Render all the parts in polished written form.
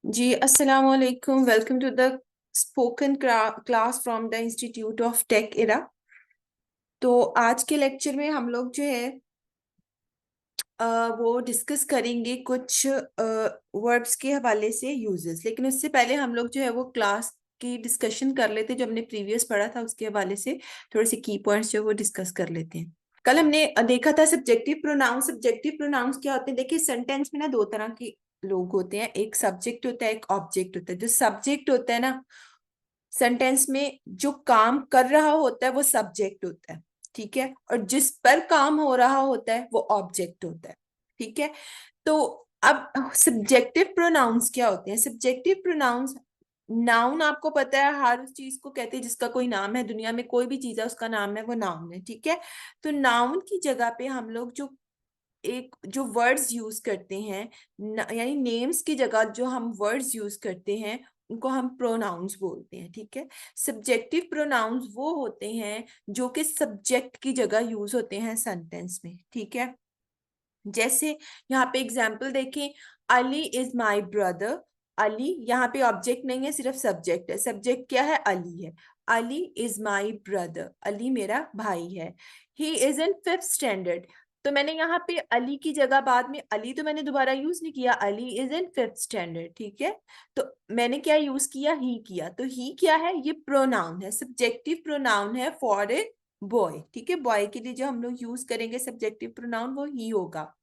जी अस्सलाम वालेकुम। Welcome to the spoken class from the institute of Tech Era. तो आज के लेक्चर में हम लोग जो है वो डिस्कस करेंगे कुछ वर्ब्स के हवाले से यूजेस। लेकिन उससे पहले हम लोग जो है वो क्लास की डिस्कशन कर लेते हैं, जो हमने प्रीवियस पढ़ा था उसके हवाले से थोड़े से की पॉइंट्स जो वो डिस्कस कर लेते हैं। कल हमने देखा था सब्जेक्टिव प्रोनाउंस। सब्जेक्टिव प्रोनाउंस क्या होते हैं? देखिए, सेंटेंस में ना दो तरह के लोग होते हैं, एक सब्जेक्ट होता है, एक ऑब्जेक्ट होता है। जो सब्जेक्ट होता है ना, सेंटेंस में जो काम कर रहा होता है वो सब्जेक्ट होता है, ठीक है। और जिस पर काम हो रहा होता है वो ऑब्जेक्ट होता है, ठीक है। तो अब सब्जेक्टिव प्रोनाउंस क्या होते हैं? सब्जेक्टिव प्रोनाउंस, नाउन आपको पता है हर उस चीज को कहते हैं जिसका कोई नाम है। दुनिया में कोई भी चीज है उसका नाम है, वो नाउन है, ठीक है। तो नाउन की जगह पे हम लोग जो वर्ड्स यूज करते हैं, यानी नेम्स की जगह जो हम वर्ड्स यूज करते हैं उनको हम प्रोनाउंस बोलते हैं, ठीक है। सब्जेक्टिव प्रोनाउंस वो होते हैं जो कि सब्जेक्ट की जगह यूज होते हैं सेंटेंस में, ठीक है। जैसे यहाँ पे एग्जाम्पल देखें, Ali is my brother. Ali यहाँ पे ऑब्जेक्ट नहीं है, सिर्फ सब्जेक्ट है। सब्जेक्ट क्या है? अली है। Ali is my brother, Ali मेरा भाई है। He is in fifth standard. तो मैंने यहाँ पे अली की जगह बाद में अली तो मैंने दोबारा यूज नहीं किया, Ali is in fifth standard, ठीक है। तो मैंने क्या यूज किया? ही किया। तो ही क्या है? ये प्रोनाउन है, सब्जेक्टिव प्रोनाउन है फॉर ए बॉय, ठीक है। बॉय के लिए जो हम लोग यूज करेंगे सब्जेक्टिव प्रोनाउन वो ही होगा।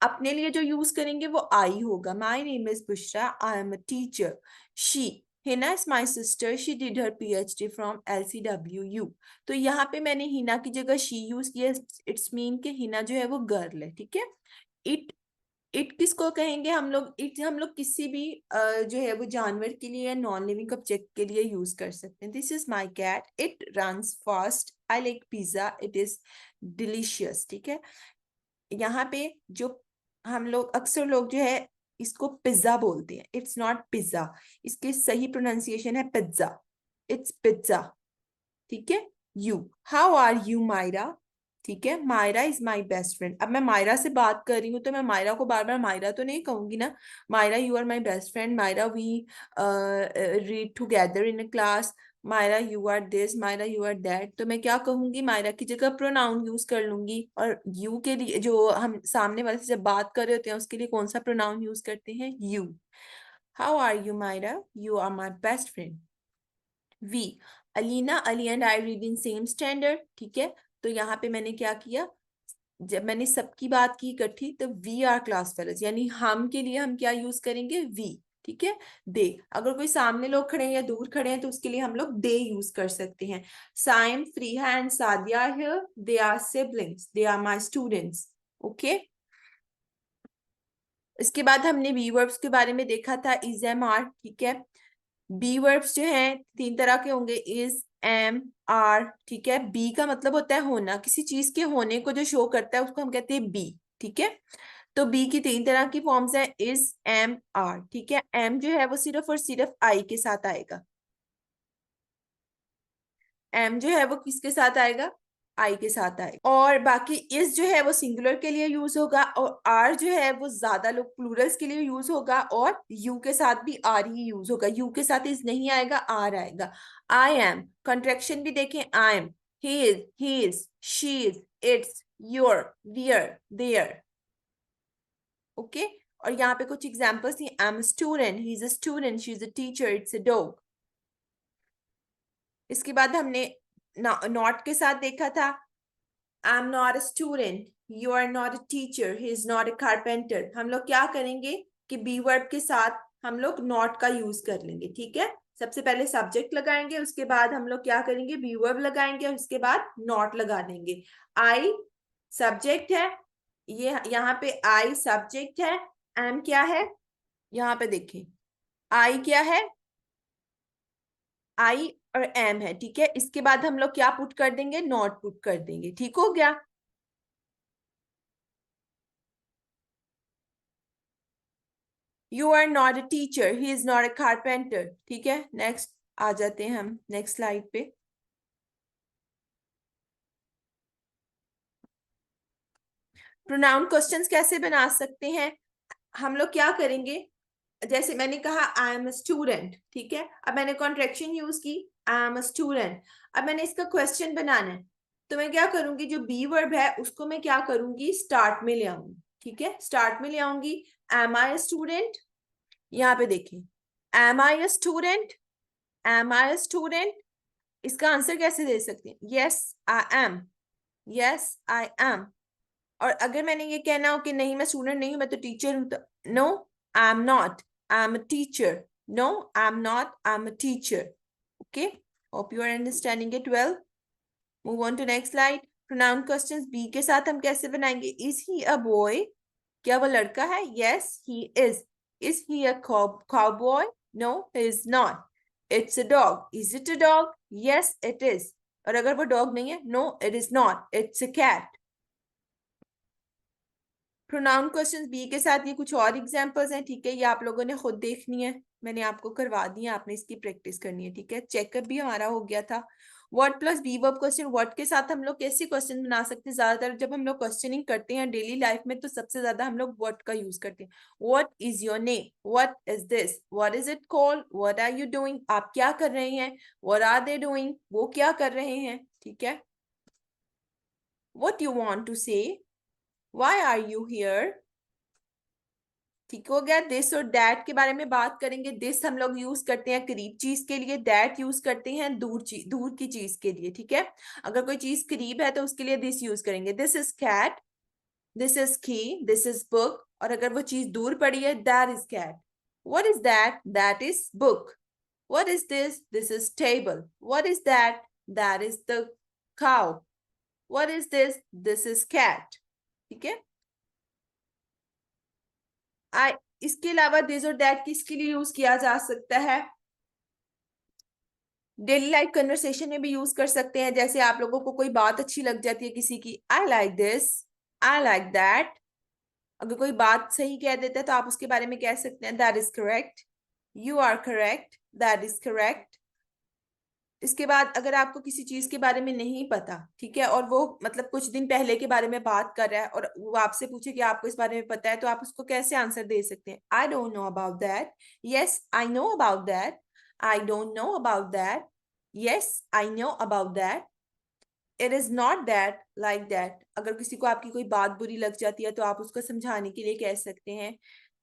अपने लिए जो यूज करेंगे वो आई होगा। My name is Bushra, I am a teacher. She, Hina is my sister, she did her PhD from LCWU। तो यहाँ पे मैंने हिना की जगह शी यूज किया। इट्स मीन के हिना जो है वो गर्ल है, ठीक है। इट, इट किसको कहेंगे हम लोग? इट हम लोग किसी भी जो है वो जानवर के लिए या नॉन लिविंग ऑब्जेक्ट के लिए यूज कर सकते हैं। This is my cat, it runs fast, I like pizza, it is delicious, ठीक है। यहाँ पे जो हम लोग अक्सर लोग जो है इसको पिज्जा बोलते हैं, इट्स नॉट पिज्जा। इसकी सही प्रोनाउंसिएशन है पिज्जा, इट्स पिज्जा, ठीक है। You, how are you Myra, ठीक है। Myra is my best friend. अब मैं मायरा से बात कर रही हूँ तो मैं मायरा को बार बार मायरा तो नहीं कहूंगी ना। Myra you are my best friend, Myra we read together in a class, Myra you are this, Myra you are that. तो मैं क्या कहूंगी? मायरा की जगह प्रोनाउन यूज कर लूंगी। और यू के लिए जो हम सामने वाले से जब बात कर रहे होते हैं उसके लिए कौन सा प्रोनाउन यूज करते हैं? You. How are you Myra, you are my best friend. We, Alina, Ali and I read in same standard, ठीक है। तो यहाँ पे मैंने क्या किया? जब मैंने सबकी बात की इकट्ठी तो वी आर क्लास फेलोज, यानी हम के लिए हम क्या यूज करेंगे? वी, ठीक है। दे, अगर कोई सामने लोग खड़े हैं या दूर खड़े हैं तो उसके लिए हम लोग दे यूज कर सकते हैं। Saim, Freeha and Sadia here, they are siblings, they are my students, okay. इसके बाद हमने बी वर्ब्स के बारे में देखा था, इज, एम, आर, ठीक है। बी वर्ब्स जो हैं तीन तरह के होंगे, इज, एम, आर, ठीक है। बी का मतलब होता है होना, किसी चीज के होने को जो शो करता है उसको हम कहते हैं बी, ठीक है। तो बी की तीन तरह की फॉर्म्स हैं, इज, एम, आर, ठीक है। एम जो है वो सिर्फ और सिर्फ आई के साथ आएगा। एम जो है वो किसके साथ आएगा? आई के साथ आएगा। और बाकी इस जो है वो सिंगुलर के लिए यूज होगा, और आर जो है वो ज्यादा लोग प्लूरल्स के लिए यूज होगा, और यू के साथ भी आर ही यूज होगा। यू के साथ इज नहीं आएगा, आर आएगा। आई एम, कंट्रैक्शन भी देखें, I am, he is, she is, it's, you're, we're, they're, okay. और यहाँ पे कुछ एग्जांपल्स थी, I am student, he is a student, she is a teacher, it's a dog. इसके बाद हमने नॉट के साथ देखा था, I'm not a student, you are not a teacher, he is not a carpenter। हम लोग क्या करेंगे कि बी वर्ब के साथ हम लोग नॉट का यूज कर लेंगे, ठीक है। सबसे पहले सब्जेक्ट लगाएंगे, उसके बाद हम लोग क्या करेंगे? बी वर्ब लगाएंगे और उसके बाद नॉट लगा देंगे। आई सब्जेक्ट है, ये यहाँ पे आई सब्जेक्ट है। एम क्या है? यहाँ पे देखिए, आई क्या है? आई और एम है, ठीक है। इसके बाद हम लोग क्या पुट कर देंगे? नॉट पुट कर देंगे, ठीक हो गया। You are not a teacher, he is not a carpenter, ठीक है। नेक्स्ट आ जाते हैं हम नेक्स्ट स्लाइड पे। प्रोनाउन क्वेश्चंस कैसे बना सकते हैं? हम लोग क्या करेंगे? जैसे मैंने कहा आई एम स्टूडेंट, ठीक है, अब मैंने कॉन्ट्रेक्शन यूज की, आई एम स्टूडेंट। अब मैंने इसका क्वेश्चन बनाना है, तो मैं क्या करूंगी, जो बी वर्ब है उसको मैं क्या करूंगी, स्टार्ट में ले आऊंगी, ठीक है, स्टार्ट में ले आऊंगी। एम आई स्टूडेंट, यहाँ पे देखिए, M I student, M I student. इसका आंसर कैसे दे सकते हैं, yes I am, yes I am. और अगर मैंने ये कहना हो कि नहीं मैं स्टूडेंट नहीं हूं, मैं तो टीचर हूं, तो no I am not, I am a teacher, no I am not, I am a teacher. Okay, hope you are understanding it well. Move on to next slide. Pronoun questions be के साथ हम कैसे बनाएंगे, is he a boy, क्या वो लड़का है, yes he is. Is he a cowboy, no he is not. It's a dog, is it a dog, yes it is. और अगर वो डॉग नहीं है, no it is not, it's a cat. Pronoun questions be के साथ ये कुछ और एग्जांपल्स हैं, ठीक है, ये आप लोगों ने खुद देखनी है, मैंने आपको करवा दी है, आपने इसकी प्रैक्टिस करनी है, ठीक है। चेकअप भी हमारा हो गया था। What plus be verb question, what के साथ हम लोग कैसे क्वेश्चन बना सकते हैं, ज्यादातर जब हम लोग क्वेश्चनिंग करते हैं डेली लाइफ में तो सबसे ज्यादा हम लोग व्हाट का यूज करते हैं। What is your name, what is this, what is it called, what are you doing, आप क्या कर रहे हैं, व्हाट आर दे डूइंग, वो क्या कर रहे हैं, ठीक है। व्हाट यू वांट टू से, व्हाई आर यू हियर, ठीक हो गया। दिस और दैट के बारे में बात करेंगे। दिस हम लोग यूज करते हैं करीब चीज के लिए, दैट यूज करते हैं दूर की चीज के लिए, ठीक है। अगर कोई चीज करीब है तो उसके लिए दिस यूज करेंगे, this is cat, this is key, this is book. और अगर वो चीज दूर पड़ी है, that is cat. What is that, that is book. What is this is table. What is that is the cow. What is this is cat, ठीक है। आई, इसके अलावा दिस और दैट किसके लिए यूज किया जा सकता है, डेली लाइफ कन्वर्सेशन में भी यूज कर सकते हैं। जैसे आप लोगों को कोई बात अच्छी लग जाती है किसी की, I like this, I like that. अगर कोई बात सही कह देता है तो आप उसके बारे में कह सकते हैं that is correct, you are correct, that is correct. इसके बाद अगर आपको किसी चीज के बारे में नहीं पता, ठीक है, और वो मतलब कुछ दिन पहले के बारे में बात कर रहा है और वो आपसे पूछे कि आपको इस बारे में पता है, तो आप उसको कैसे आंसर दे सकते हैं, I don't know about that, yes I know about that, I don't know about that, yes I know about that. It is not that like that. अगर किसी को आपकी कोई बात बुरी लग जाती है तो आप उसको समझाने के लिए कह सकते हैं,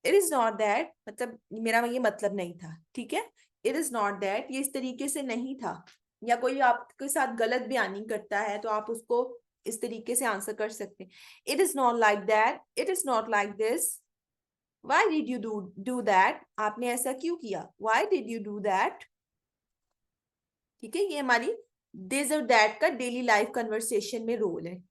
इट इज नॉट दैट, मतलब मेरा ये मतलब नहीं था, ठीक है। इट इज नॉट दैट, ये इस तरीके से नहीं था। या कोई आपके साथ गलत बयानी करता है तो आप उसको इस तरीके से आंसर कर सकते हैं, it is not like that, it is not like this, why did you do that, आपने ऐसा क्यों किया, why did you do that, ठीक है। ये हमारी दिस और दैट का डेली लाइफ कन्वर्सेशन में रोल है।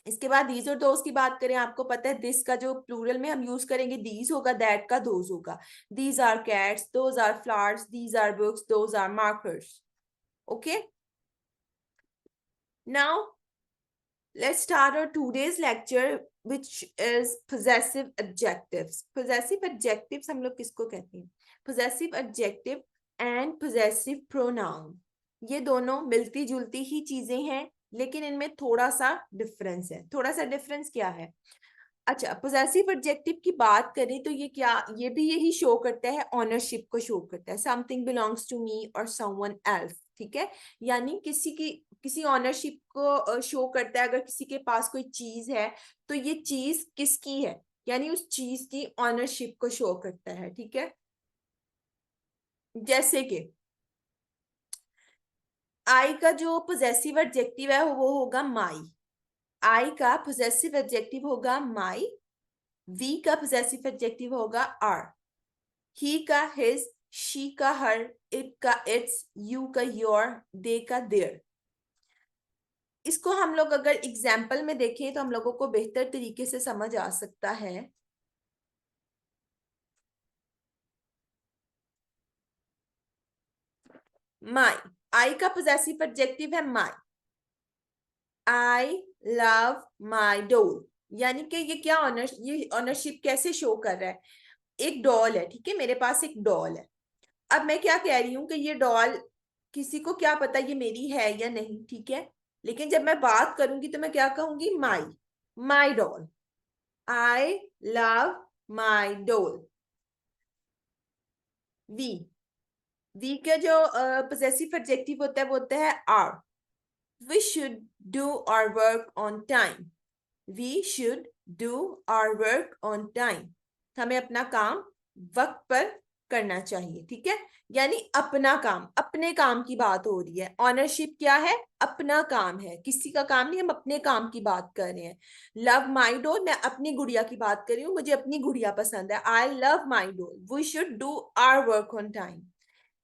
इसके बाद दीज और दोज की बात करें, आपको पता है दिस का जो प्लूरल में हम यूज करेंगे दीज होगा, दैट का दोज होगा। These are cats, those are flowers, these are books, those are markers. Okay, now let's start our today's lecture, which is possessive adjectives. Possessive adjectives हम लोग किसको कहते हैं, possessive adjective and possessive pronoun, ये दोनों मिलती जुलती ही चीजें हैं, लेकिन इनमें थोड़ा सा डिफरेंस है। थोड़ा सा डिफरेंस क्या है, अच्छा, पोजेसिव एडजेक्टिव की बात करें तो ये क्या, ये भी यही शो करता है, ऑनरशिप को शो करता है, समथिंग बिलोंग्स टू मी और समवन एल्स, ठीक है। यानी किसी ऑनरशिप को शो करता है। अगर किसी के पास कोई चीज है तो ये चीज किसकी है, यानी उस चीज की ऑनरशिप को शो करता है, ठीक है। जैसे कि आई का जो पोजेसिव एडजेक्टिव है वो होगा माई, आई का पोजेसिव एडजेक्टिव होगा माई। वी का पोजेसिव एडजेक्टिव होगा आर, ही का हिज, शी का हर, इट का इट्स, यू का योर, दे का देयर। इसको हम लोग अगर एग्जाम्पल में देखें तो हम लोगों को बेहतर तरीके से समझ आ सकता है। माई, आई का पोजेसिव एडजेक्टिव है माई। आई लव माई डॉल, यानी कि ये क्या ये ऑनरशिप कैसे शो कर रहा है, एक डॉल है, ठीक है, मेरे पास एक डॉल है। अब मैं क्या कह रही हूँ कि ये डॉल, किसी को क्या पता ये मेरी है या नहीं, ठीक है। लेकिन जब मैं बात करूंगी तो मैं क्या कहूंगी, my, my doll, I love my doll. We, we का जो पोजेसिव एडजेक्टिव होता है वो होता है our. We should do our work on time. We should do our work on time. हमें अपना काम वक्त पर करना चाहिए, ठीक है। यानी अपना काम, अपने काम की बात हो रही है। ऑनरशिप क्या है? अपना काम है, किसी का काम नहीं, हम अपने काम की बात कर रहे हैं। लव माई डॉल, मैं अपनी गुड़िया की बात कर रही हूँ, मुझे अपनी गुड़िया पसंद है। I love my doll. We should do our work on time.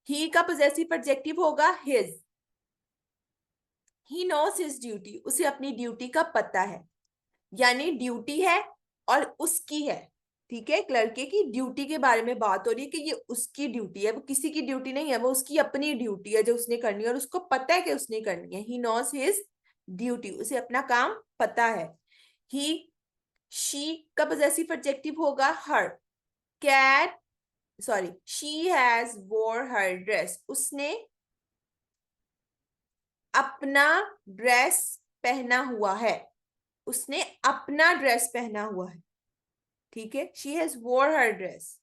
He का पोजेसिव एडजेक्टिव होगा his. He knows his duty, उसे अपनी ड्यूटी का पता है। यानी ड्यूटी है और उसकी है, ठीक है। एक लड़के की ड्यूटी के बारे में बात हो रही है कि ये उसकी ड्यूटी है, वो किसी की ड्यूटी नहीं है, वो उसकी अपनी ड्यूटी है जो उसने करनी है और उसको पता है कि उसने करनी है। ही नोस हिज ड्यूटी, उसे अपना काम पता है। ही शी का पॉजेसिव एडजेक्टिव होगा हर। कैट सॉरी शी हैज वोर हर ड्रेस, उसने अपना ड्रेस पहना हुआ है। उसने अपना ड्रेस पहना हुआ है, ठीक है। शी हैज वोर हर ड्रेस,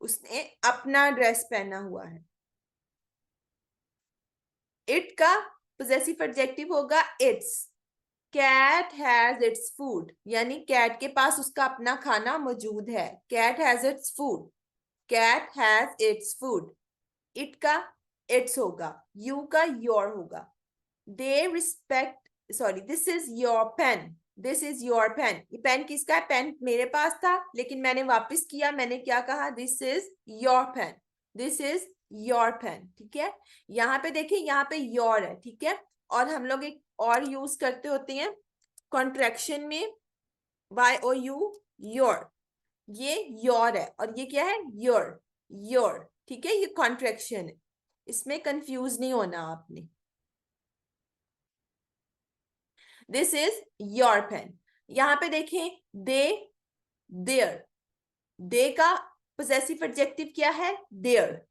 उसने अपना ड्रेस पहना हुआ है। इट का पोजेसिव एडजेक्टिव होगा its. Cat has its food, यानी कैट के पास उसका अपना खाना मौजूद है। Cat has its food. Cat has its food. It का इट्स होगा, यू का योर होगा। They respect sorry this is your pen. This is your pen, ये पेन किसका है? पेन मेरे पास था लेकिन मैंने वापस किया, मैंने क्या कहा? This is your pen. This is your pen, ठीक है। यहाँ पे देखिए, यहाँ पे योर है, ठीक है। और हम लोग एक और यूज करते होते हैं कॉन्ट्रैक्शन में, वाई ओ यू, योर। ये योर है और ये क्या है? योर। योर, ठीक है, ये कॉन्ट्रैक्शन है, इसमें कंफ्यूज नहीं होना आपने। This is your pen. यहां पे देखें, दे, देयर। दे का पोजेसिव एडजेक्टिव क्या है? Their.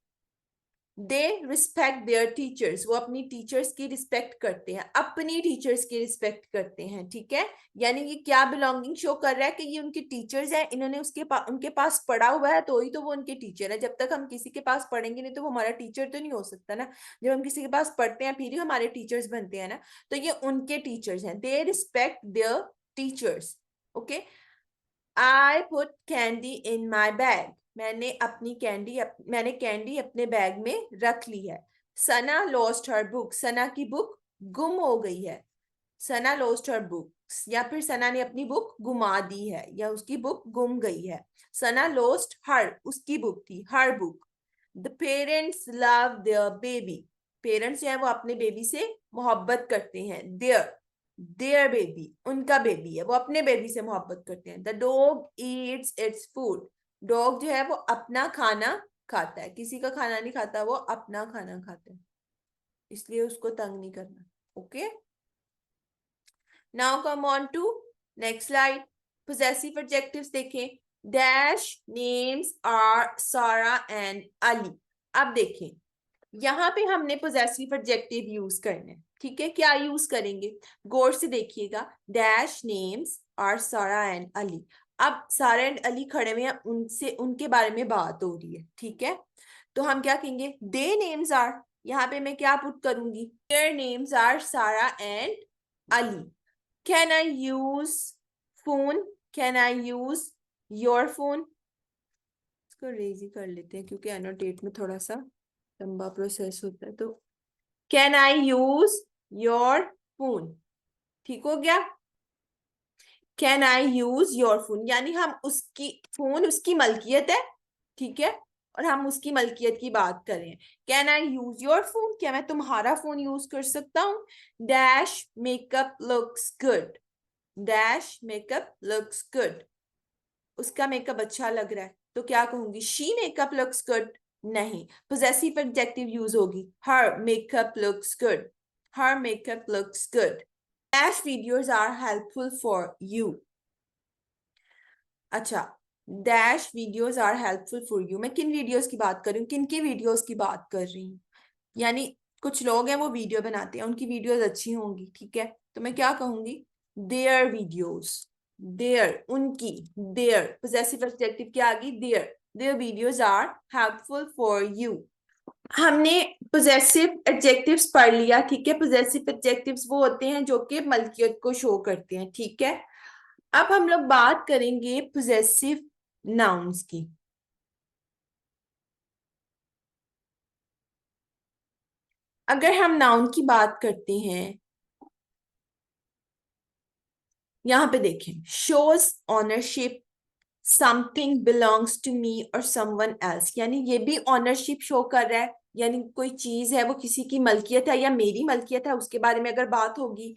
They respect their teachers, वो अपनी टीचर्स की रिस्पेक्ट करते हैं, अपनी टीचर्स की रिस्पेक्ट करते हैं, ठीक है। यानी ये क्या बिलोंगिंग शो कर रहा है कि ये उनके टीचर्स हैं, इन्होंने उनके पास पढ़ा हुआ है तो ही तो वो उनके टीचर है। जब तक हम किसी के पास पढ़ेंगे नहीं तो वो हमारा टीचर तो नहीं हो सकता ना। जब हम किसी के पास पढ़ते हैं फिर ही हमारे टीचर्स बनते हैं ना। तो ये उनके टीचर्स हैं, दे respect their teachers. Okay. I put candy in my bag, मैंने कैंडी अपने बैग में रख ली है। सना लॉस्ट हर बुक, सना की बुक गुम हो गई है। सना लॉस्ट हर बुक्स, या फिर सना ने अपनी बुक गुमा दी है या उसकी बुक गुम गई है। सना लॉस्ट हर, उसकी बुक थी, her book. The parents love their baby, parents जो है वो अपने बेबी से मोहब्बत करते हैं। देयर बेबी, उनका बेबी है, वो अपने बेबी से मोहब्बत करते हैं। The dog Yeats its food, dog जो है वो अपना खाना खाता है, किसी का खाना नहीं खाता, वो अपना खाना खाता है, इसलिए उसको तंग नहीं करना। Okay, now come on to next slide. Possessive adjectives देखें। Dash names are Sara and Ali. अब देखें, यहाँ पे हमने पोजेसिव एडजेक्टिव यूज करने, ठीक है। क्या यूज करेंगे? गौर से देखिएगा। Dash names are Sara and Ali. अब सारा एंड अली खड़े हुए हैं, उनसे उनके बारे में बात हो रही है, ठीक है। तो हम क्या कहेंगे? दे नेम्स आर, यहाँ पे मैं क्या पुट करूंगी? Their names are Sara and Ali. Can I use phone? Can I use your phone? इसको रेज ही कर लेते हैं क्योंकि एनोटेट में थोड़ा सा लंबा प्रोसेस होता है। तो can I use your phone, ठीक हो गया। Can I use your phone, यानी हम उसकी फोन उसकी मलकियत है, ठीक है, और हम उसकी मलकियत की बात कर रहे हैं। Can I use your phone, क्या मैं तुम्हारा फोन यूज कर सकता हूँ? Dash makeup looks good. Dash makeup looks good, उसका मेकअप अच्छा लग रहा है, तो क्या कहूंगी? She makeup looks good? नहीं, पोजेसिव एडजेक्टिव यूज होगी, her makeup looks good. Her makeup looks good. Dash videos are helpful for you. अच्छा, dash videos are helpful for you, मैं किन वीडियोस की बात कर रही हूँ? किन की वीडियोस की बात कर रही हूँ? यानी कुछ लोग हैं वो वीडियो बनाते हैं, उनकी वीडियोस अच्छी होंगी, ठीक है। तो मैं क्या कहूंगी? Their videos. देयर, उनकी, देयर, पोजेसिव एडजेक्टिव क्या आ गई, their, their videos are helpful for you. हमने पोजेसिव एडजेक्टिव्स पढ़ लिया, ठीक है। पोजेसिव एडजेक्टिव्स वो होते हैं जो कि मलकियत को शो करते हैं, ठीक है। अब हम लोग बात करेंगे पोजेसिव नाउन्स की। अगर हम नाउन की बात करते हैं, यहां पे देखें, shows ownership, something belongs to me और समवन एल्स, यानी ये भी ऑनरशिप शो कर रहा है, यानी कोई चीज है वो किसी की मलकियत है या मेरी मलकियत है, उसके बारे में अगर बात होगी।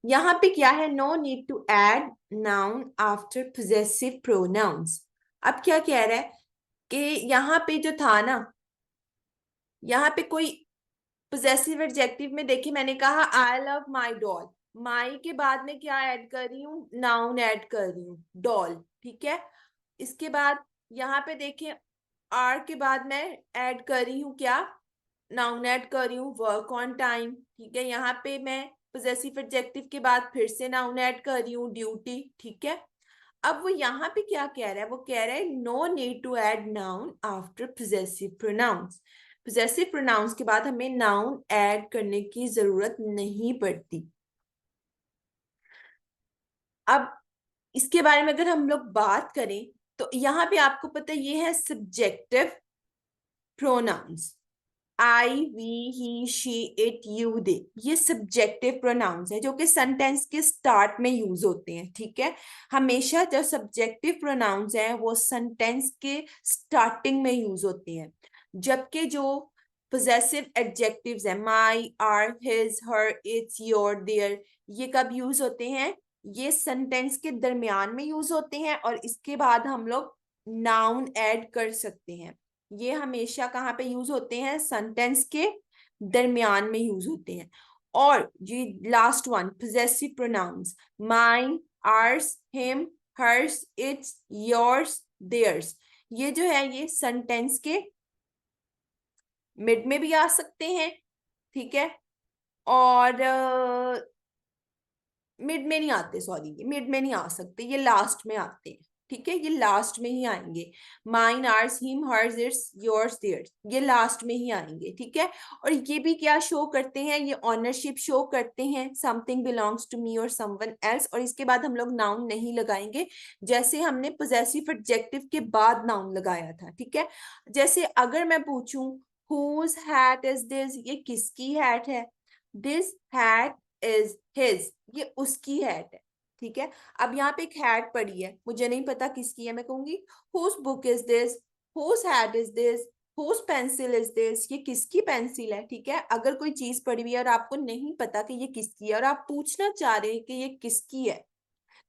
यहाँ पे क्या है, no need to add noun after possessive pronouns. अब क्या कह रहा है कि यहाँ पे जो था ना, यहाँ पे कोई पोजेसिव एडजेक्टिव में देखिए, मैंने कहा आई लव माई डॉल, माई के बाद में क्या ऐड कर रही हूँ, नाउन ऐड कर रही हूँ, डॉल, ठीक है। इसके बाद यहाँ पे देखें, आर के बाद मैं ऐड कर रही हूँ क्या, नाउन ऐड कर रही हूँ, वर्क ऑन टाइम, ठीक है। यहाँ पे मैं पोजेसिव एडजेक्टिव के बाद फिर से नाउन ऐड कर रही हूँ, ड्यूटी, ठीक है। अब वो यहाँ पे क्या कह रहा है, वो कह रहा है no need to add noun after possessive pronouns. Possessive pronouns के बाद हमें नाउन ऐड करने की जरूरत नहीं पड़ती। अब इसके बारे में अगर हम लोग बात करें, तो यहाँ पे आपको पता है ये है subjective pronouns, I, we, he, she, it, you, they, ये सब्जेक्टिव प्रोनाउंस है जो कि सेंटेंस के स्टार्ट में यूज होते हैं, ठीक है। हमेशा जो सब्जेक्टिव प्रोनाउंस है वो सेंटेंस के स्टार्टिंग में यूज होते हैं, जबकि जो पोजेसिव एडजेक्टिव्स है, my, our, his, her, its, your, their, ये कब यूज होते हैं, ये सेंटेंस के दरमियान में यूज होते हैं और इसके बाद हम लोग नाउन ऐड कर सकते हैं। ये हमेशा कहाँ पे यूज होते हैं, सेंटेंस के दरमियान में यूज होते हैं। और ये last one, possessive pronouns, mine, ours, him, hers, its, yours, theirs, ये जो है ये सेंटेंस के मिड में भी आ सकते हैं, ठीक है। और मिड में नहीं आते, सॉरी, ये मिड में नहीं आ सकते, ये लास्ट में आते हैं, ठीक है। ये लास्ट में ही आएंगे, mine, ours, him, hers, its, yours, theirs, ये लास्ट में ही आएंगे, ठीक है। और ये भी क्या शो करते हैं, ये ऑनरशिप शो करते हैं, समथिंग बिलोंग्स टू मी और समवन एल्स, और इसके बाद हम लोग नाउन नहीं लगाएंगे, जैसे हमने पोजेसिव एडजेक्टिव के बाद नाउन लगाया था, ठीक है। जैसे अगर मैं पूछूं हुज हैट इज दिस, ये किसकी हैट है, दिस हैट इज हिज, ये उसकी हैट है, ठीक है। अब यहाँ पे एक हैट पड़ी है, मुझे नहीं पता किसकी है, मैं कहूंगी whose book is this, whose hat is this, whose pencil is this, ये किसकी पेंसिल है, ठीक है। अगर कोई चीज पड़ी हुई है और आपको नहीं पता कि ये किसकी है और आप पूछना चाह रहे हैं कि ये किसकी है,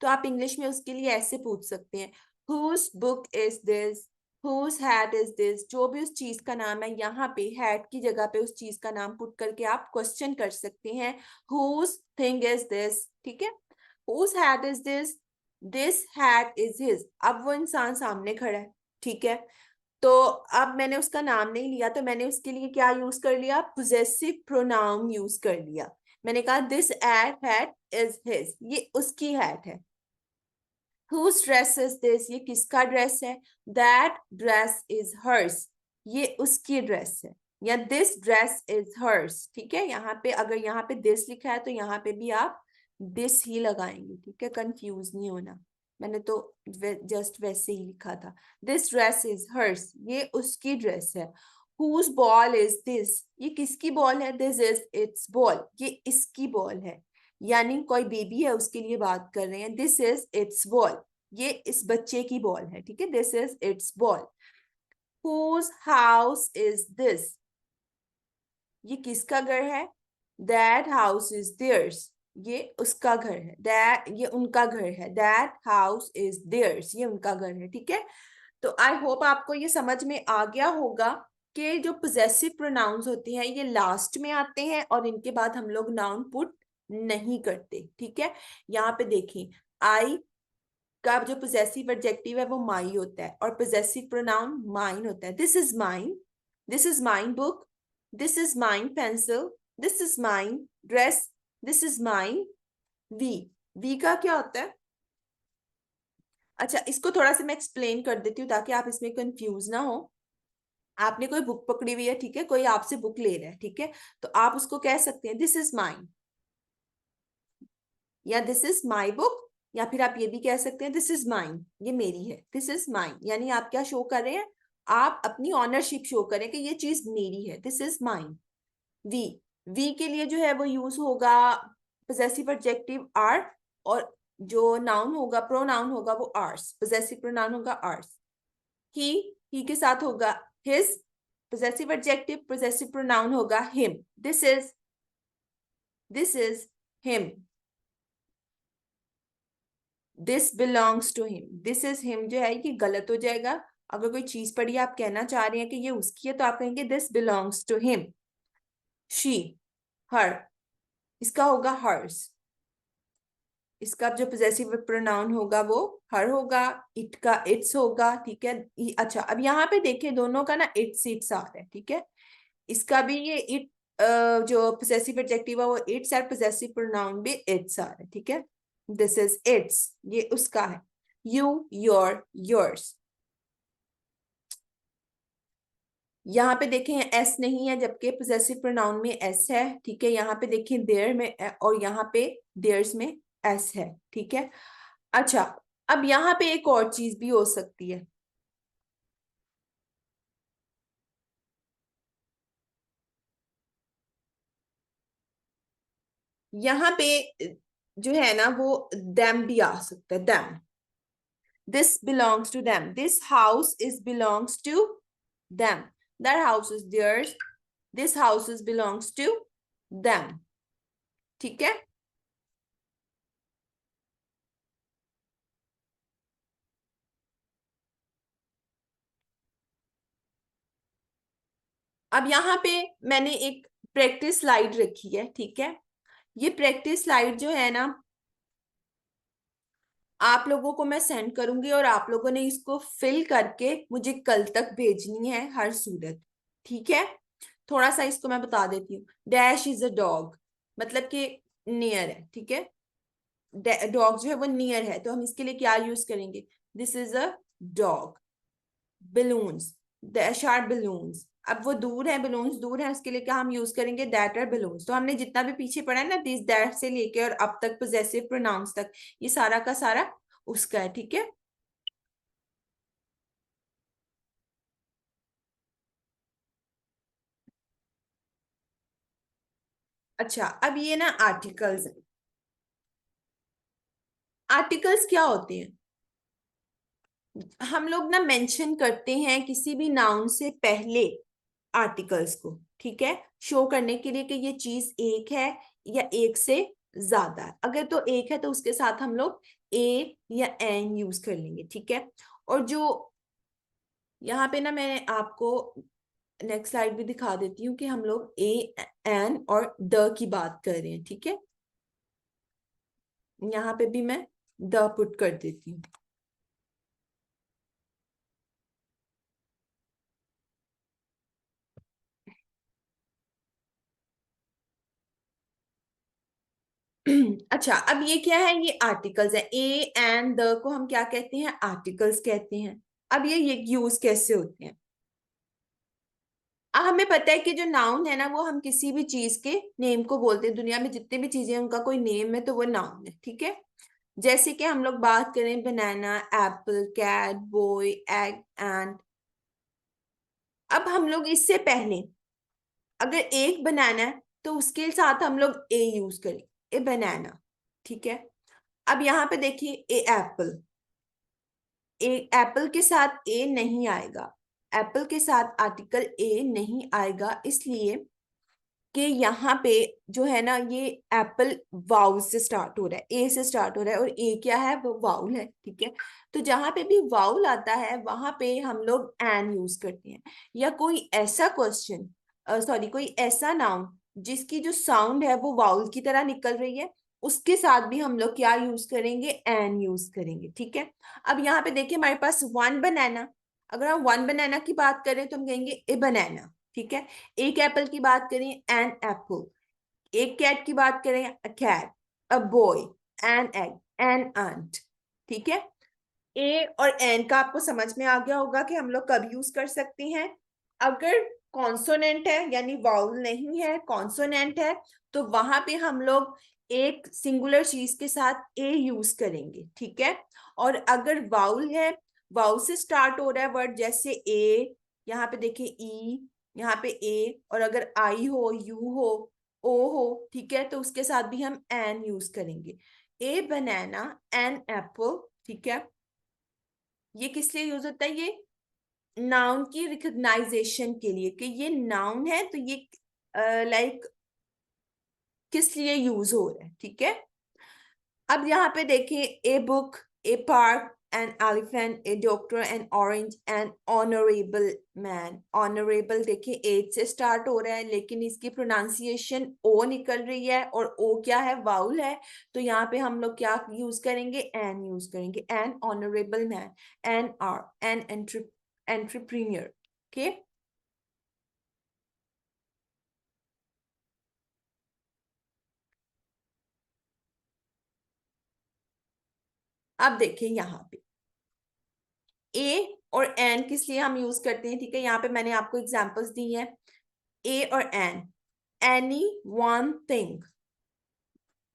तो आप इंग्लिश में उसके लिए ऐसे पूछ सकते हैं, whose book is this, whose hat is this, जो भी उस चीज का नाम है, यहाँ पे हैट की जगह पे उस चीज का नाम पुट करके आप क्वेश्चन कर सकते हैं, हुज थिंग इज दिस, ठीक है। Whose hat is this hat is his, अब वो इंसान सामने खड़ा है, ठीक है। तो अब मैंने उसका नाम नहीं लिया, तो मैंने उसके लिए क्या यूज कर लिया, पोजेसिव प्रोनाउन यूज कर लिया। मैंने कहा दिस हैट इज हिज, ये उसकी हैट है। Whose dress is this, ये किसका ड्रेस है, that dress is hers, ये उसकी ड्रेस है, या this dress is hers, ठीक है। यहाँ पे अगर यहाँ पे this लिखा है तो यहाँ पे भी आप this ही लगाएंगे, ठीक है, कंफ्यूज नहीं होना, मैंने तो जस्ट वैसे ही लिखा था, this dress is hers, ये उसकी ड्रेस है। whose ball is this, ये किसकी बॉल है, this is its ball, ये इसकी बॉल है, यानी कोई बेबी है उसके लिए बात कर रहे हैं, दिस इज इट्स बॉल, ये इस बच्चे की बॉल है, ठीक है, this is its ball. Whose house is this, ये किसका घर है, दैट हाउस इज देयर्स, ये उसका घर है, दैट ये उनका घर है, दैट हाउस इज देयर्स, ये उनका घर है, ठीक है। तो आई होप आपको ये समझ में आ गया होगा कि जो पोजेसिव प्रोनाउंस होते हैं ये लास्ट में आते हैं और इनके बाद हम लोग नाउन पुट नहीं करते, ठीक है। यहाँ पे देखें, आई का जो पोजेसिव एडजेक्टिव है वो माई होता है और पोजेसिव प्रोनाउन माइन होता है, this is mine, this is mine book, this is mine pencil, this is mine dress, this is mine we, we का क्या होता है, अच्छा, इसको थोड़ा सा मैं एक्सप्लेन कर देती हूँ ताकि आप इसमें कंफ्यूज ना हो। आपने कोई बुक पकड़ी हुई है, ठीक है, कोई आपसे बुक ले रहा है, ठीक है, तो आप उसको कह सकते हैं दिस इज माइन, या दिस इज माई बुक, या फिर आप ये भी कह सकते हैं दिस इज माइन, ये मेरी है, दिस इज माइन, यानी आप क्या शो कर रहे हैं, आप अपनी ऑनरशिप शो करें कि ये चीज मेरी है, this is mine. We, we के लिए जो है वो यूज होगा पोजेसिव एडजेक्टिव आर, और जो नाउन होगा, प्रोनाउन होगा वो आर्स, पोजेसिव प्रोनाउन होगा आर्स। ही, ही के साथ होगा his, possessive adjective, possessive pronoun होगा him, this is him, this belongs to him, this is him जो है ये गलत हो जाएगा। अगर कोई चीज पढ़ी आप कहना चाह रहे हैं कि ये उसकी है तो आप कहेंगे this belongs to him. She, her, इसका होगा हर्स, इसका जो पोजेसिव प्रोनाउन होगा वो हर होगा, इट का इट्स होगा, ठीक है। अच्छा, अब यहाँ पे देखें दोनों का ना इट्स आ रहा है, ठीक है, इसका भी ये इट, जो पोजेसिव एडजेक्टिव है वो इट्स, और पोजेसिव प्रोनाउन भी इट्स आ रहा है, ठीक है। दिस इज इट्स, ये उसका है। You, your, yours. यहाँ पे देखें एस नहीं है जबकि पोजेसिव प्रोनाउन में एस है, ठीक है। यहाँ पे देखें देयर में और यहाँ पे देयर्स में एस है, ठीक है। अच्छा, अब यहाँ पे एक और चीज भी हो सकती है। यहाँ पे जो है ना वो them भी आ सकता है, them, this belongs to them, this house is belongs to them, that house is theirs, this house is belongs to them, ठीक है। अब यहाँ पे मैंने एक प्रैक्टिस स्लाइड रखी है, ठीक है। ये प्रैक्टिस स्लाइड जो है ना आप लोगों को मैं सेंड करूंगी, और आप लोगों ने इसको फिल करके मुझे कल तक भेजनी है हर सूरत, ठीक है। थोड़ा सा इसको मैं बता देती हूँ। डैश इज अ डॉग, मतलब कि नियर है, ठीक है। डॉग जो है वो नियर है, तो हम इसके लिए क्या यूज करेंगे, this is a dog. Balloons, dash are balloons, अब वो दूर है, बलून्स दूर है, उसके लिए क्या हम यूज करेंगे, दैट आर बलून्स। तो हमने जितना भी पीछे पढ़ा है ना दिस दैट से लेके और अब तक पोजेसिव प्रोनाउंस तक, ये सारा का सारा उसका है, ठीक है। अच्छा, अब ये ना आर्टिकल्स, आर्टिकल्स क्या होते हैं, हम लोग ना मेंशन करते हैं किसी भी नाउन से पहले आर्टिकल्स को, ठीक है, शो करने के लिए कि ये चीज एक है या एक से ज्यादा है। अगर तो एक है तो उसके साथ हम लोग ए या एन यूज कर लेंगे, ठीक है। और जो यहाँ पे ना मैं आपको नेक्स्ट स्लाइड भी दिखा देती हूँ कि हम लोग ए, एन और द की बात कर रहे हैं, ठीक है। यहाँ पे भी मैं द पुट कर देती हूँ। अच्छा, अब ये क्या है, ये आर्टिकल्स है, ए एंड द को हम क्या कहते हैं, आर्टिकल्स कहते हैं। अब ये यूज कैसे होते हैं, अब हमें पता है कि जो नाउन है ना वो हम किसी भी चीज के नेम को बोलते हैं, दुनिया में जितने भी चीजें हैं उनका कोई नेम है तो वो नाउन है, ठीक है। जैसे कि हम लोग बात करें banana, apple, cat, boy, egg, and. अब हम लोग इससे पहले अगर एक बनाना है तो उसके साथ हम लोग ए यूज करें, ए बनाना, ठीक है। अब यहाँ पे देखिए ए एप्पल, ए एप्पल के साथ ए नहीं आएगा, एप्पल के साथ आर्टिकल ए नहीं आएगा, इसलिए कि यहाँ पे जो है ना ये एप्पल वाउल से स्टार्ट हो रहा है, ए से स्टार्ट हो रहा है, और ए क्या है, वो वाउल है, ठीक है। तो जहां पे भी वाउल आता है वहां पे हम लोग एन यूज करते हैं, या कोई ऐसा क्वेश्चन, सॉरी कोई ऐसा नाउन जिसकी जो साउंड है वो वाउल की तरह निकल रही है, उसके साथ भी हम लोग क्या यूज करेंगे, एन यूज करेंगे, ठीक है। अब यहाँ पे देखिए हमारे पास वन बनाना, अगर हम वन बनाना की बात करें तो हम कहेंगे ए बनाना, ठीक है। एक एप्पल की बात करें, एन एप्पल। एक कैट की बात करें, a cat, a boy, an egg, an ant, ठीक है। ए और एन का आपको समझ में आ गया होगा कि हम लोग कब यूज कर सकते हैं। अगर कॉन्सोनेंट है यानी वाउल नहीं है, कॉन्सोनेंट है, तो वहां पे हम लोग एक सिंगुलर चीज के साथ ए यूज करेंगे, ठीक है। और अगर वाउल है, वाउल से स्टार्ट हो रहा है वर्ड, जैसे ए, यहाँ पे देखिए ई, यहाँ पे ए, और अगर आई हो, यू हो, ओ हो, ठीक है, तो उसके साथ भी हम एन यूज करेंगे। ए बनाना, एन एप्पल, ठीक है। ये किस लिए यूज होता है? ये नाउन की रिकग्नाइजेशन के लिए कि ये नाउन है, तो ये लाइक किस लिए यूज हो रहा है, ठीक है। अब यहाँ पे देखिए, a book, A park, an elephant, A doctor, N orange, N honourable man. Honourable देखिए एच से स्टार्ट हो रहा है, लेकिन इसकी प्रोनाउंसिएशन ओ निकल रही है, और ओ क्या है? वाउल है। तो यहाँ पे हम लोग क्या यूज करेंगे? एन यूज करेंगे। An honourable man, an are an entrepreneur, okay. अब देखिए यहाँ पे ए और एन किस लिए हम यूज करते हैं, ठीक है। यहाँ पे मैंने आपको एग्जांपल्स दी हैं, ए और एन। एनी वन थिंग,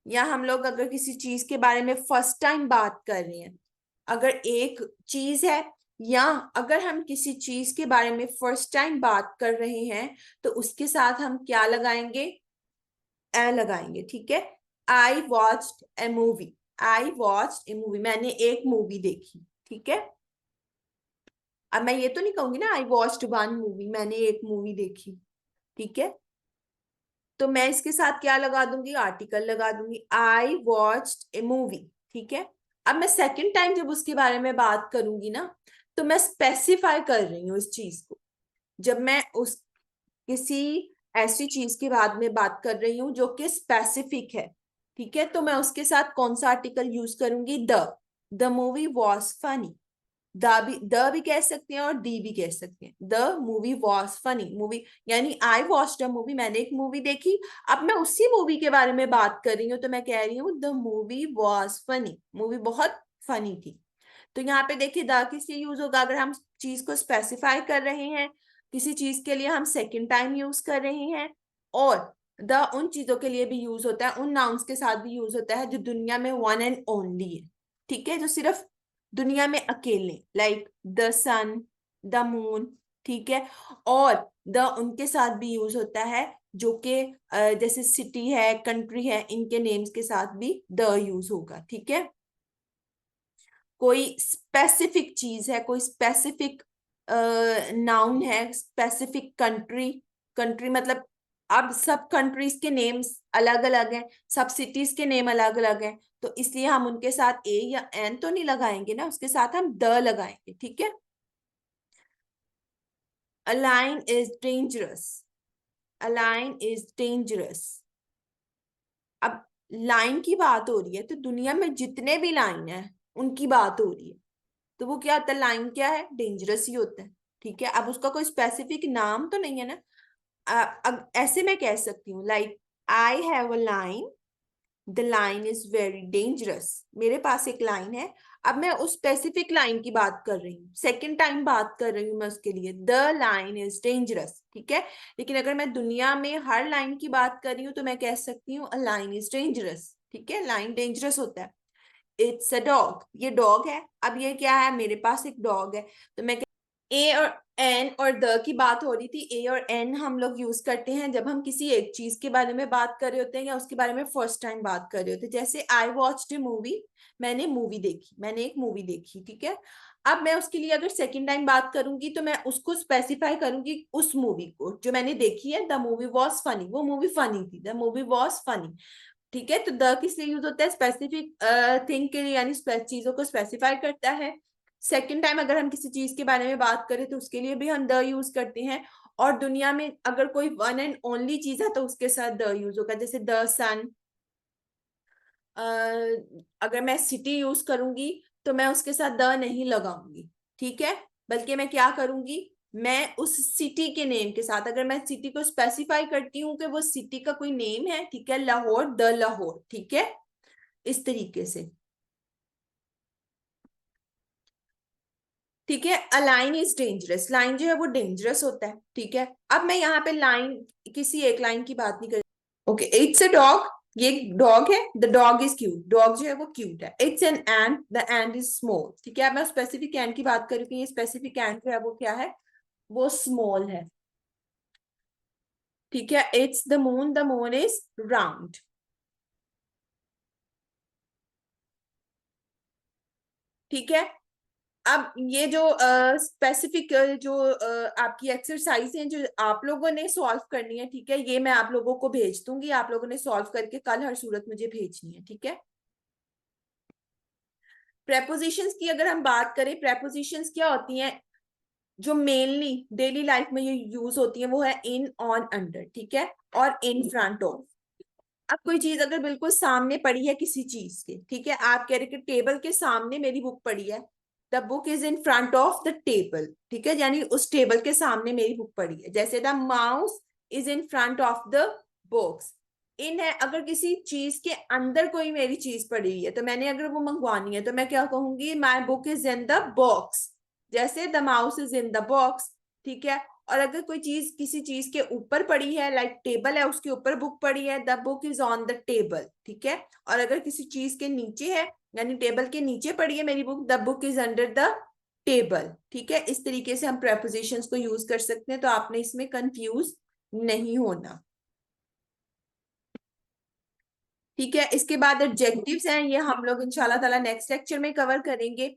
या हम लोग अगर किसी चीज के बारे में फर्स्ट टाइम बात कर रहे हैं, अगर एक चीज है, या अगर हम किसी चीज के बारे में फर्स्ट टाइम बात कर रहे हैं, तो उसके साथ हम क्या लगाएंगे? ए लगाएंगे, ठीक है। I watched A movie, I watched A movie, मैंने एक मूवी देखी, ठीक है। अब मैं ये तो नहीं कहूंगी ना आई वॉच्ड वन मूवी, मैंने एक मूवी देखी, ठीक है। तो मैं इसके साथ क्या लगा दूंगी? आर्टिकल लगा दूंगी, आई वॉच्ड ए मूवी, ठीक है। अब मैं सेकंड टाइम जब उसके बारे में बात करूंगी ना, तो मैं स्पेसिफाई कर रही हूँ इस चीज को। जब मैं उस किसी ऐसी चीज के बाद में बात कर रही हूँ जो कि स्पेसिफिक है, ठीक है, तो मैं उसके साथ कौन सा आर्टिकल यूज करूंगी? The movie was funny. The भी कह सकते हैं और डी भी कह सकते हैं। The movie was funny, movie यानी आई वॉच्ड अ मूवी, मैंने एक मूवी देखी। अब मैं उसी मूवी के बारे में बात कर रही हूँ, तो मैं कह रही हूँ the movie was funny, movie बहुत फनी थी। तो यहाँ पे देखिए द किस लिए यूज होगा? अगर हम चीज को स्पेसिफाई कर रहे हैं, किसी चीज के लिए हम सेकेंड टाइम यूज कर रहे हैं, और द उन चीजों के लिए भी यूज होता है, उन नाउन्स के साथ भी यूज होता है जो दुनिया में वन एंड ओनली है, ठीक है, जो सिर्फ दुनिया में अकेले, like the sun, the moon, ठीक है। और द उनके साथ भी यूज होता है जो कि जैसे सिटी है, कंट्री है, इनके नेम्स के साथ भी द यूज होगा, ठीक है। कोई स्पेसिफिक चीज है, कोई स्पेसिफिक नाउन है, स्पेसिफिक कंट्री, कंट्री मतलब अब सब कंट्रीज के नेम्स अलग अलग हैं, सब सिटीज के नेम अलग अलग हैं, तो इसलिए हम उनके साथ ए या एन तो नहीं लगाएंगे ना, उसके साथ हम द लगाएंगे, ठीक है। A line is dangerous, a line is dangerous. अब लाइन की बात हो रही है, तो दुनिया में जितने भी लाइन है उनकी बात हो रही है, तो वो क्या होता है? लाइन क्या है? डेंजरस ही होता है, ठीक है। अब उसका कोई स्पेसिफिक नाम तो नहीं है ना। अब ऐसे मैं कह सकती हूँ, like I have a line, the line is very dangerous, मेरे पास एक लाइन है। अब मैं उस स्पेसिफिक लाइन की बात कर रही हूँ, सेकेंड टाइम बात कर रही हूँ मैं उसके लिए, द लाइन इज डेंजरस, ठीक है। लेकिन अगर मैं दुनिया में हर लाइन की बात कर रही हूँ, तो मैं कह सकती हूँ अ लाइन इज डेंजरस, ठीक है, लाइन डेंजरस होता है। इट्स अ डॉग, ये डॉग है। अब ये क्या है? मेरे पास एक डॉग है, तो मैं ए और एन और द की बात हो रही थी। ए और एन हम लोग यूज करते हैं जब हम किसी एक चीज के बारे में बात कर रहे होते हैं, या उसके बारे में फर्स्ट टाइम बात कर रहे होते हैं। जैसे आई वॉच्ड ए मूवी, मैंने मूवी देखी, मैंने एक मूवी देखी, ठीक है। अब मैं उसके लिए अगर सेकंड टाइम बात करूंगी, तो मैं उसको स्पेसिफाई करूंगी, उस मूवी को जो मैंने देखी है। द मूवी वॉज फनी, वो मूवी फनी थी, द मूवी वॉज फनी, ठीक है। तो द किस लिए यूज होता है? स्पेसिफिक थिंग के लिए, यानी चीजों को स्पेसिफाई करता है। सेकेंड टाइम अगर हम किसी चीज के बारे में बात करें, तो उसके लिए भी हम द यूज करते हैं। और दुनिया में अगर कोई वन एंड ओनली चीज है, तो उसके साथ द यूज होगा, जैसे द सन। अगर मैं सिटी यूज करूंगी, तो मैं उसके साथ द नहीं लगाऊंगी, ठीक है। बल्कि मैं क्या करूंगी? मैं उस सिटी के नेम के साथ, अगर मैं सिटी को स्पेसिफाई करती हूँ कि वो सिटी का कोई नेम है, ठीक है, लाहौर, द लाहौर, ठीक है, इस तरीके से। ठीक है। A line is dangerous, line जो है वो डेंजरस होता है। ठीक है, अब मैं यहाँ पे लाइन, किसी एक लाइन की बात नहीं कर। ओके, इट्स अ डॉग, ये डॉग है, the dog is cute, dog जो है वो क्यूट है। It's an and, the end is small. ठीक है, अब मैं स्पेसिफिक एंड की बात करूँ कि ये स्पेसिफिक एंड जो है वो क्या है, वो स्मॉल है। ठीक है, it's the moon is round. ठीक है, अब ये जो स्पेसिफिक जो आपकी एक्सरसाइज है जो आप लोगों ने सॉल्व करनी है, ठीक है, ये मैं आप लोगों को भेज दूंगी, आप लोगों ने सॉल्व करके कल हर सूरत मुझे भेजनी है। ठीक है, प्रेपोजिशंस की अगर हम बात करें, प्रेपोजिशंस क्या होती हैं जो मेनली डेली लाइफ में ये यूज होती है, वो है इन, ऑन, अंडर। ठीक है, और इन फ्रंट ऑफ। अब कोई चीज अगर बिल्कुल सामने पड़ी है किसी चीज के, ठीक है, आप कह रहे कि टेबल के सामने मेरी बुक पड़ी है, the book is in front of the table. ठीक है, यानी उस टेबल के सामने मेरी बुक पड़ी है। जैसे the mouse is in front of the box. In है अगर किसी चीज के अंदर कोई मेरी चीज पड़ी हुई है, तो मैंने अगर वो मंगवानी है, तो मैं क्या कहूंगी, my book is in the box. जैसे the mouse is in the box. ठीक है, और अगर कोई चीज किसी चीज के ऊपर पड़ी है, लाइक टेबल है, उसके ऊपर बुक पड़ी है, the book is on the table. ठीक है, और अगर किसी चीज के नीचे है, यानी टेबल के नीचे पड़ी है मेरी book, the book is under the table. ठीक है, इस तरीके से हम प्रेपोजिशंस को यूज कर सकते हैं, तो आपने इसमें कंफ्यूज नहीं होना। ठीक है, इसके बाद एडजेक्टिव्स हैं, ये हम लोग इंशाल्लाह ताला नेक्स्ट लेक्चर में कवर करेंगे।